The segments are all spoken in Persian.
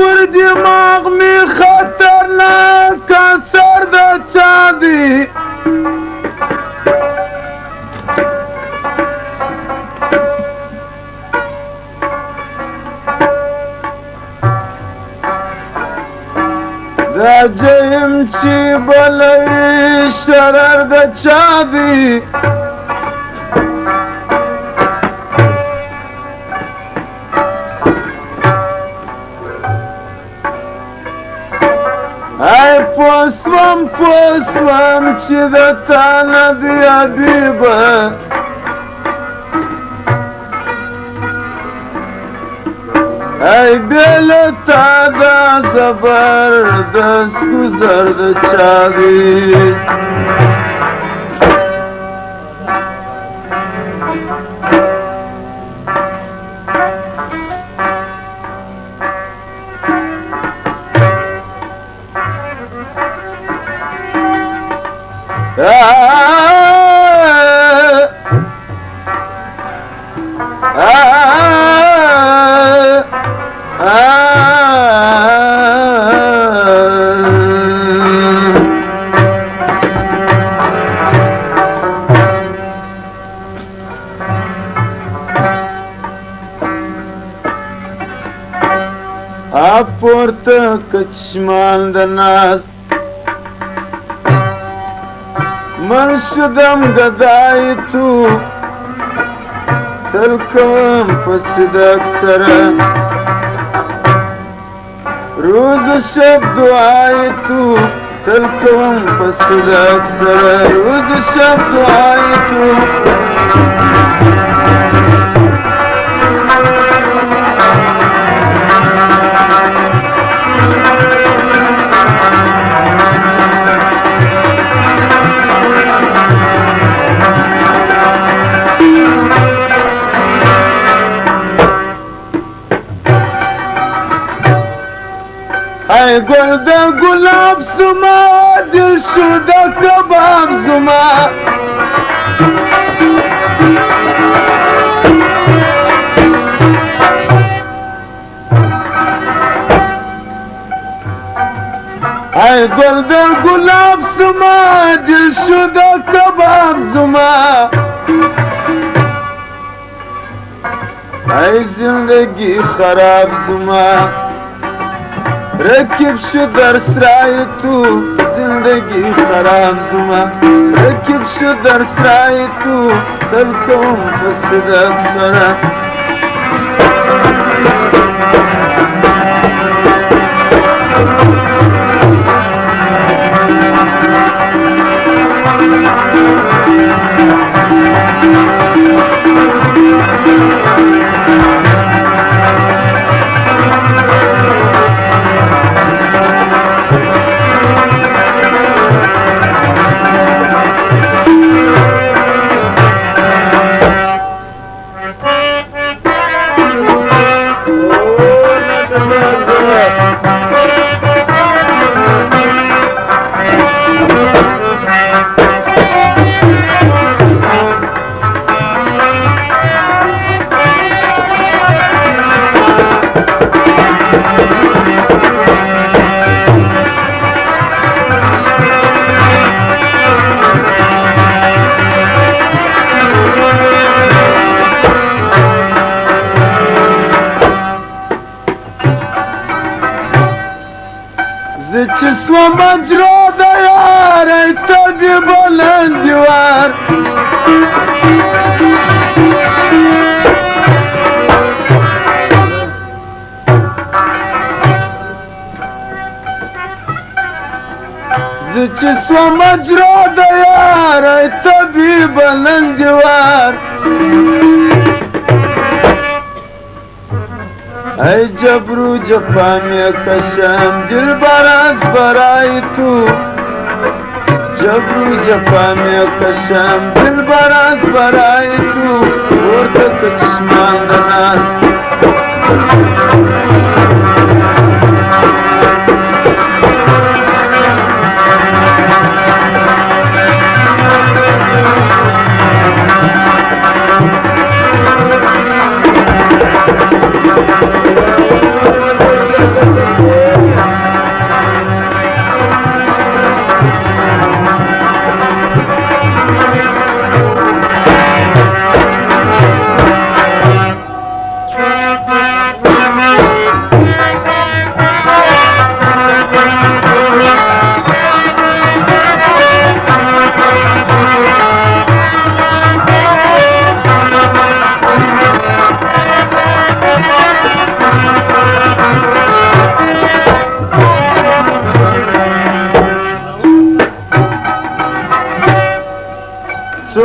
پر دماغ می خطرناک اثر د چا دی دا جیم چې بلوي شرر د چا دی ای پوسوم چې د تا نه دی حبیبه ای بیل تا دا زبردست گذر د چا دی پورته کچمان د ناز من شدم گدای تو تل کوم په صدق سره روز شب دعای تو تل کوم په صدق سره روز شب دعای تو ای گل د گلاب زما دل شو د کباب زما ای گل د گلاب زما دل شو د کباب زما ای زندگی خراب زما رکب شو در سرای تو زندگی خراب زما رکب شو در سرای تو تل کوم په صدق سره چې سوه مجرا د یار ای ته د بلند دیوار زه چې سوه مجرا د یار ای ته د بلند دیوار ای جبرو جفا می کشم دل براز برای تو جبرو جفا می کشم دل براز برای تو ورته کچشمان د ناز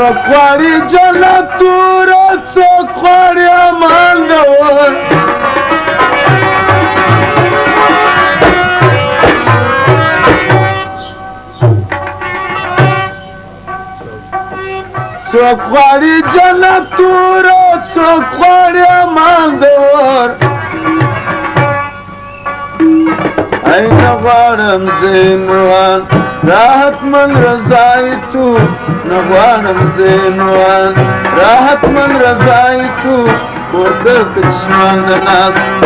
څوک غواړي جنت توره څوک غواړي امان دور څوک غواړي جنت توره څوک غواړي امان دور ای نه غواړم زه مروان راحت من رضای تو نه غواړم زه مروان راحت من رضای تو کورته که چشمان د ناست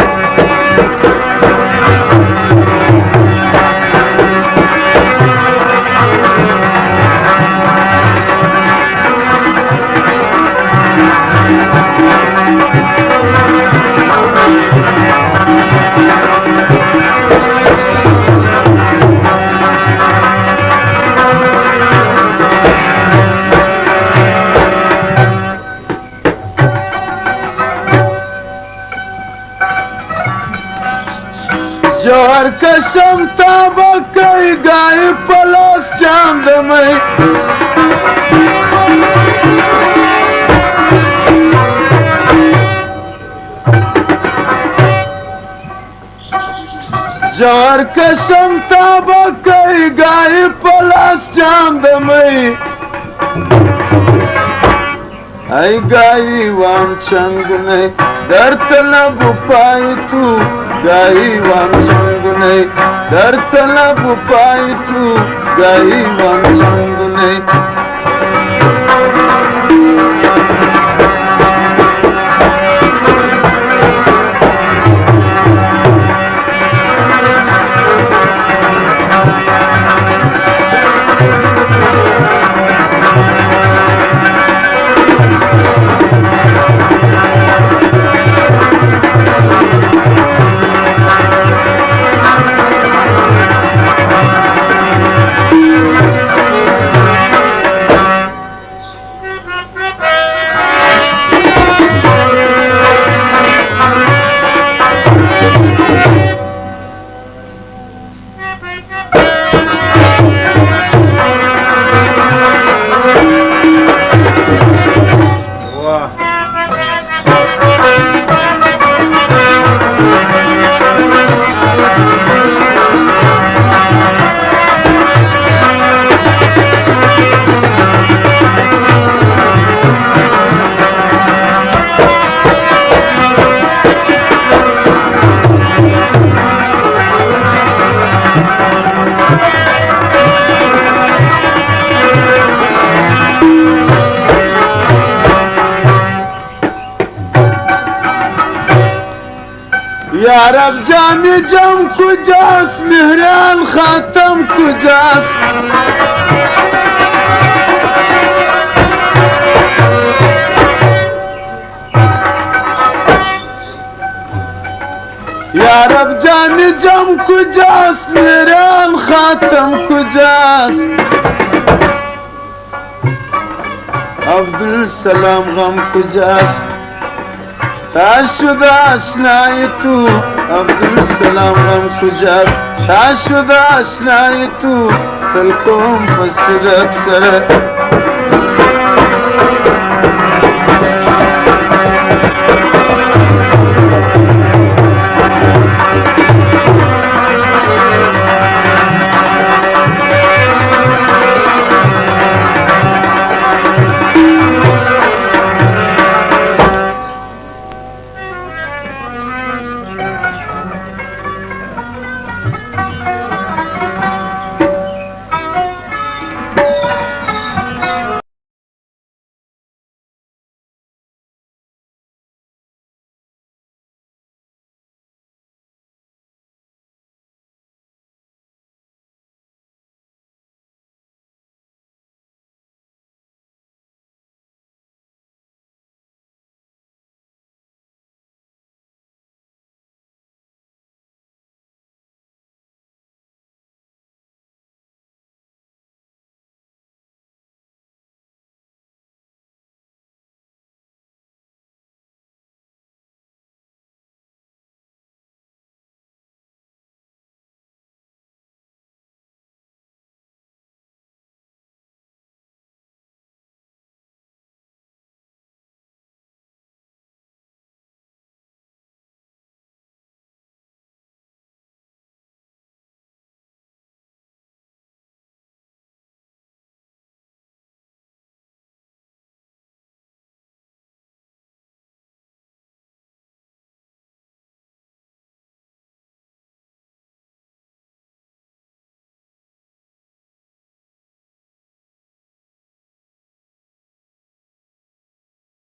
جوهر کشم تابه کوي گای پلاس چاندمي جوهر کشم تابه کوي گای پلاس چاندمي ای گای وام چنگنه در طلب پای تو گای وام چنگنه در طلب پای تو گای وام چنگنه یا رب جام جم کجاست مهران خاتم کجاست یا رب جام جم کجاست مهران خاتم کجاست عبدالسلام غم کجاست تا شد آشنای تو عبدالسلام غم کجاست تا شد آشنای تو تل کوم په صدق سره